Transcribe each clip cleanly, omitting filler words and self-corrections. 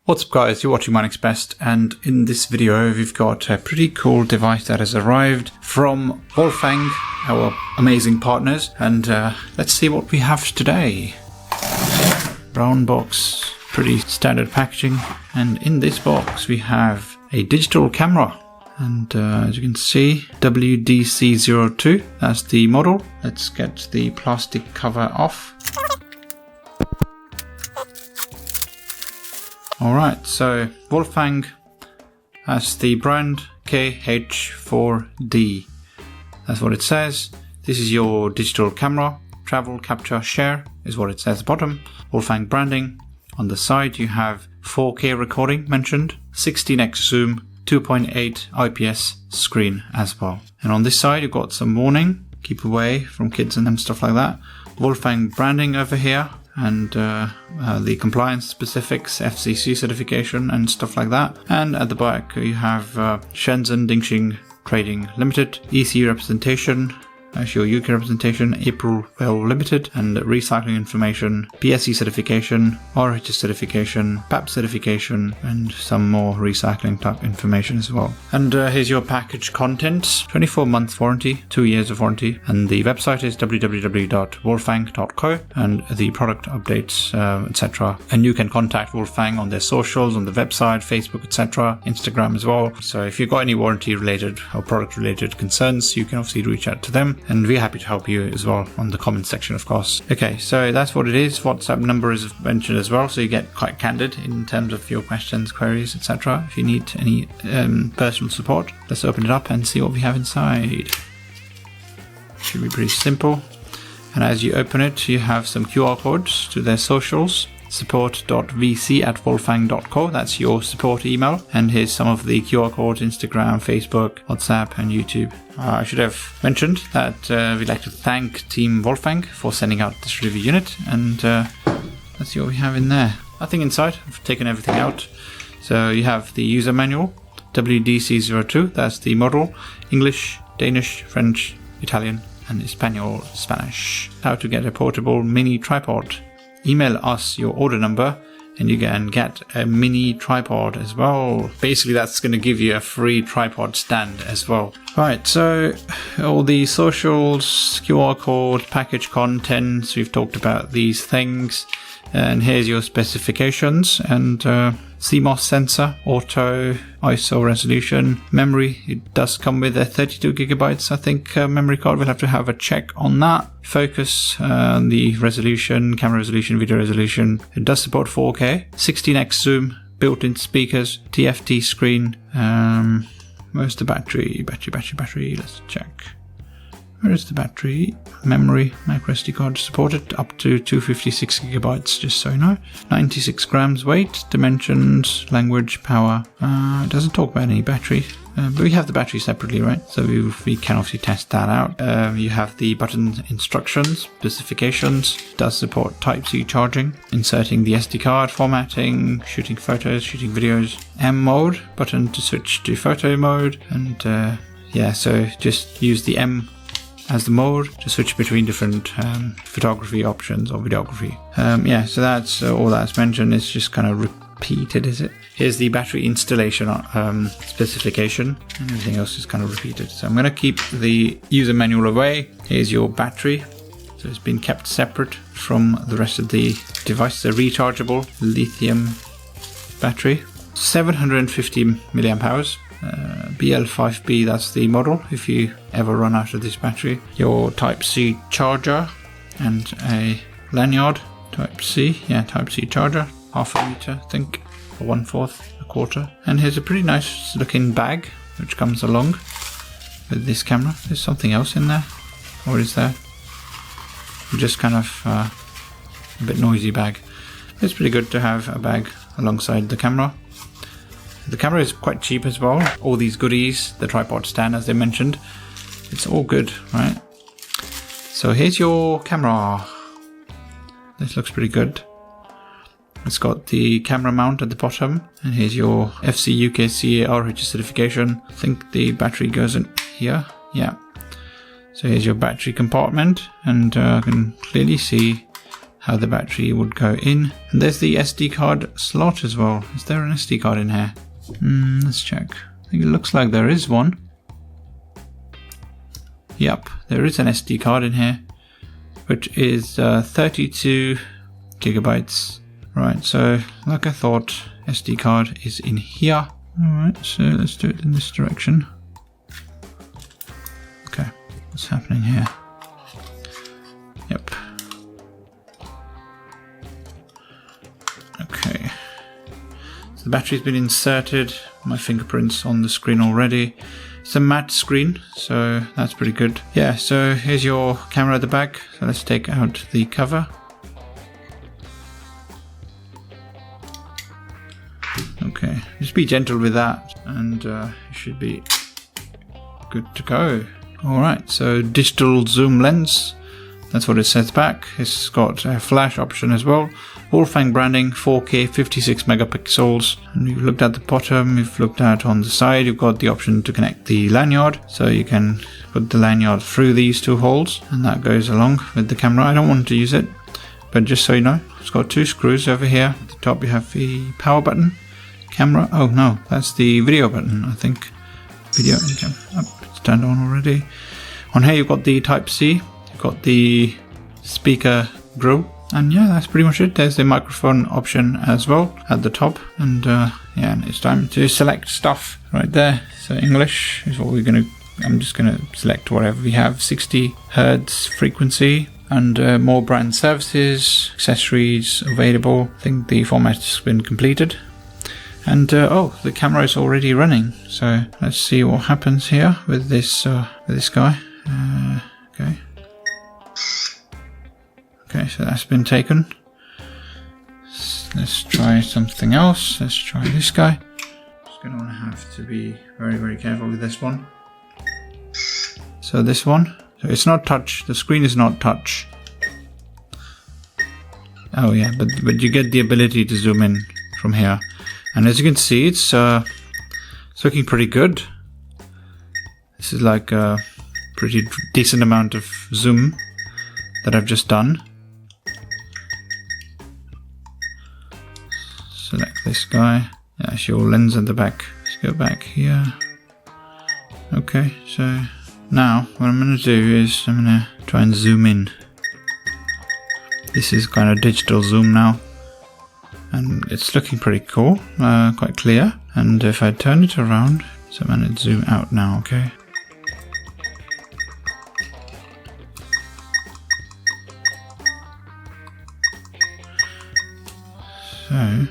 What's up guys, you're watching My Next Best, and in this video we've got a pretty cool device that has arrived from Wolfang, our amazing partners, and let's see what we have today. Brown box, pretty standard packaging, and in this box we have a digital camera, and as you can see, WDC02, that's the model. Let's get the plastic cover off. Alright, so Wolfang has the brand KH4D. That's what it says. This is your digital camera. Travel, capture, share is what it says at the bottom. Wolfang branding. On the side you have 4K recording mentioned, 16x zoom, 2.8 IPS screen as well. And on this side you've got some warning, keep away from kids and stuff like that. Wolfang branding over here. And the compliance specifics, FCC certification and stuff like that. And at the back you have Shenzhen Dingxing Trading Limited, EC representation, that's your UK representation, April Well Limited, and recycling information, BSE certification, RHS certification, PAP certification, and some more recycling type information as well. And here's your package contents: 24 months warranty, 2 years of warranty, and the website is www.wolfang.co, and the product updates, etc. And you can contact Wolfang on their socials, on the website, Facebook, etc., Instagram as well. So if you've got any warranty related or product related concerns, you can obviously reach out to them. And we're happy to help you as well on the comment section, of course. Okay, so that's what it is. WhatsApp number is mentioned as well, so you get quite candid in terms of your questions, queries, etc. If you need any personal support, let's open it up and see what we have inside. Should be pretty simple. And as you open it, you have some QR codes to their socials. support.vc@wolfang.co, that's your support email, and here's some of the QR codes: Instagram, Facebook, WhatsApp and YouTube. I should have mentioned that we'd like to thank Team Wolfang for sending out this review unit, and let's see what we have in there. Nothing inside, I've taken everything out. So you have the user manual, WDC02, that's the model, English, Danish, French, Italian and Spanish. How to get a portable mini tripod. Email us your order number and you can get a mini tripod as well. Basically that's going to give you a free tripod stand as well. Right, so all the socials, QR code, package contents, we've talked about these things. And here's your specifications, and CMOS sensor, auto, ISO resolution, memory. It does come with a 32 gigabytes, I think, memory card. We'll have to have a check on that. Focus, the resolution, camera resolution, video resolution. It does support 4K, 16x zoom, built-in speakers, TFT screen. Where's the battery? Battery. Let's check. Where is the battery? Memory, micro SD card supported up to 256 gigabytes, just so you know. 96 grams weight, dimensions, language, power. It doesn't talk about any battery, but we have the battery separately, right? So we can obviously test that out. You have the button instructions, specifications. It does support Type-C charging, inserting the SD card, formatting, shooting photos, shooting videos. M mode, button to switch to photo mode, and yeah, so just use the M as the mode to switch between different photography options or videography. Yeah, so that's all that's mentioned. It's just kind of repeated, is it? Here's the battery installation specification, and everything else is kind of repeated. So I'm going to keep the user manual away. Here's your battery. So it's been kept separate from the rest of the device. It's a rechargeable lithium battery, 750 milliamp hours. BL5B, that's the model if you ever run out of this battery. Your Type-C charger and a lanyard. Type-C charger, half a meter I think, or 1/4, a quarter. And here's a pretty nice looking bag which comes along with this camera. There's something else in there. What is that? Just kind of a bit noisy bag. It's pretty good to have a bag alongside the camera. The camera is quite cheap as well. All these goodies, the tripod stand as they mentioned, it's all good, right? So here's your camera. This looks pretty good. It's got the camera mount at the bottom, and here's your FC UKCA RHS certification. I think the battery goes in here. Yeah. So here's your battery compartment, and I can clearly see how the battery would go in. And there's the SD card slot as well. Is there an SD card in here? Let's check. I think it looks like there is one. Yep, there is an SD card in here, which is 32 gigabytes. Right, so like I thought, SD card is in here. Alright, so let's do it in this direction. Okay, what's happening here? Yep. Okay. So the battery's been inserted, my fingerprints on the screen already. It's a matte screen, so that's pretty good. Yeah, so here's your camera at the back. So let's take out the cover. Okay, just be gentle with that and it should be good to go. Alright, so digital zoom lens. That's what it says back. It's got a flash option as well. Wolfang branding, 4K, 56 megapixels. And we've looked at the bottom, we've looked at on the side, you've got the option to connect the lanyard. So you can put the lanyard through these two holes and that goes along with the camera. I don't want to use it, but just so you know, it's got two screws over here. At the top you have the power button, camera. Oh no, that's the video button, I think. Video and camera. Oh, it's turned on already. On here you've got the Type-C. Got the speaker grill, and yeah, that's pretty much it. There's the microphone option as well at the top, and yeah, it's time to select stuff right there. So English is what I'm just gonna select whatever we have. 60 Hertz frequency, and more brand services, accessories available. I think the format's been completed, and oh, the camera is already running. So let's see what happens here with this guy. Okay. Okay, so that's been taken. Let's try something else. Let's try this guy. Just going to have to be very, very careful with this one. So this one. So it's not touch. The screen is not touch. Oh yeah, but you get the ability to zoom in from here. And as you can see, it's looking pretty good. This is like a pretty decent amount of zoom that I've just done. Select this guy. That's your lens at the back. Let's go back here. Okay, so now what I'm going to do is I'm going to try and zoom in. This is kind of digital zoom now, and it's looking pretty cool, quite clear. And if I turn it around, so I'm going to zoom out now, okay? So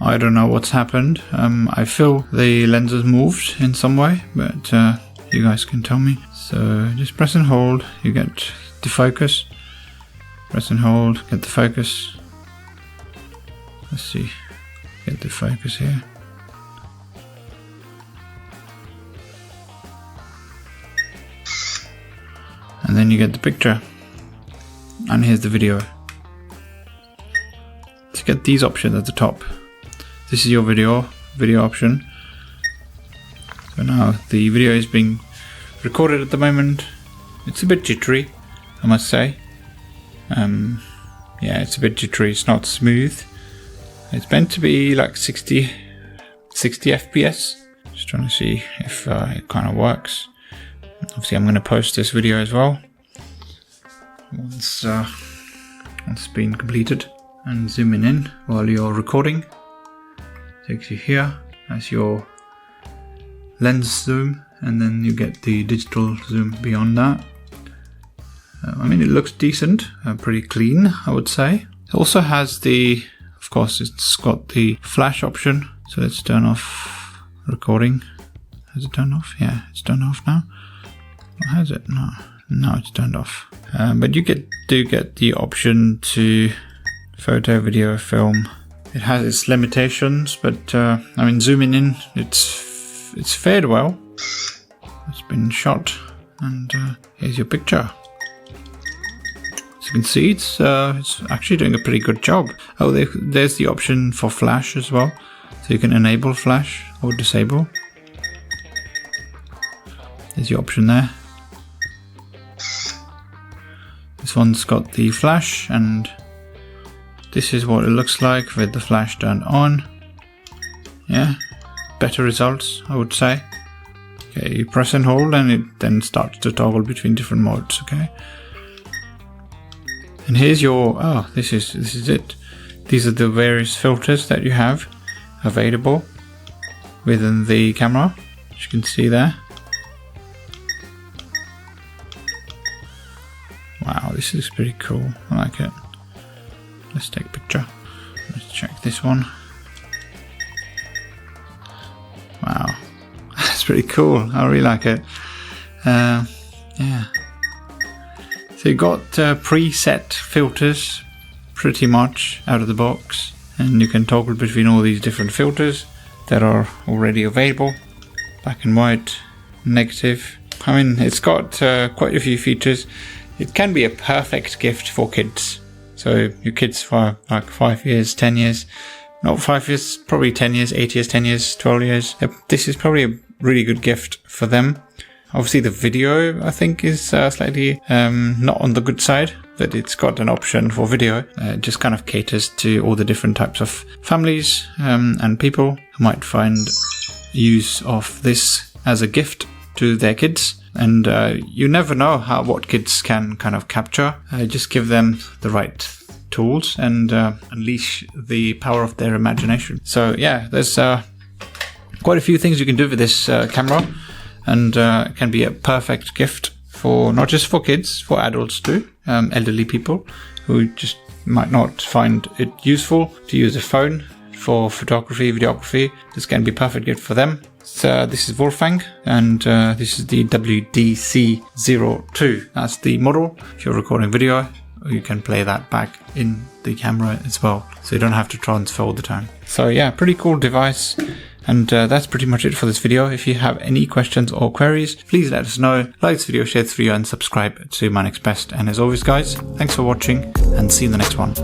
I don't know what's happened. I feel the lens has moved in some way, but you guys can tell me. So just press and hold, you get the focus. Press and hold, get the focus. Let's see, get the focus here. And then you get the picture. And here's the video. To get these options at the top. This is your video option. So now the video is being recorded at the moment. It's a bit jittery, I must say. Yeah, it's a bit jittery, it's not smooth. It's meant to be like 60 FPS. Just trying to see if it kind of works. Obviously I'm going to post this video as well once it's been completed. And zooming in while you're recording takes you here. That's your lens zoom, and then you get the digital zoom beyond that. I mean, it looks decent, pretty clean, I would say. It also has the, of course, it's got the flash option. So let's turn off recording. Has it turned off? Yeah, it's turned off now. Or has it? No, it's turned off. But you do get the option to photo, video, film. It has its limitations, but I mean, zooming in, it's fared well. It's been shot, and here's your picture. It's you can see, it's actually doing a pretty good job. Oh, there's the option for flash as well. So you can enable flash or disable. There's the option there. This one's got the flash, and this is what it looks like with the flash turned on. Yeah, better results, I would say. Okay, you press and hold and it then starts to toggle between different modes, okay? And here's your, oh, this is it. These are the various filters that you have available within the camera, as you can see there. Wow, this is pretty cool. I like it. Let's take a picture. Let's check this one. Wow, that's pretty cool. I really like it. Yeah. So you got preset filters pretty much out of the box, and you can toggle between all these different filters that are already available. Black and white, negative. I mean, it's got quite a few features. It can be a perfect gift for kids. So your kids for like 5 years, 10 years, not 5 years, probably 10 years, 8 years, 10 years, 12 years. This is probably a really good gift for them. Obviously the video, I think, is slightly not on the good side, but it's got an option for video. It just kind of caters to all the different types of families and people who might find use of this as a gift to their kids. And you never know what kids can kind of capture. Just give them the right tools and unleash the power of their imagination. So yeah, there's quite a few things you can do with this camera, and it can be a perfect gift for not just for kids, for adults too, elderly people who just might not find it useful to use a phone for photography, videography. This can be a perfect gift for them. So this is Wolfang, and this is the WDC02. That's the model. If you're recording video, you can play that back in the camera as well, so you don't have to transfer all the time. So yeah, pretty cool device. And that's pretty much it for this video. If you have any questions or queries, please let us know. Like this video, share this video, and subscribe to My Next Best. And as always, guys, thanks for watching, and see you in the next one.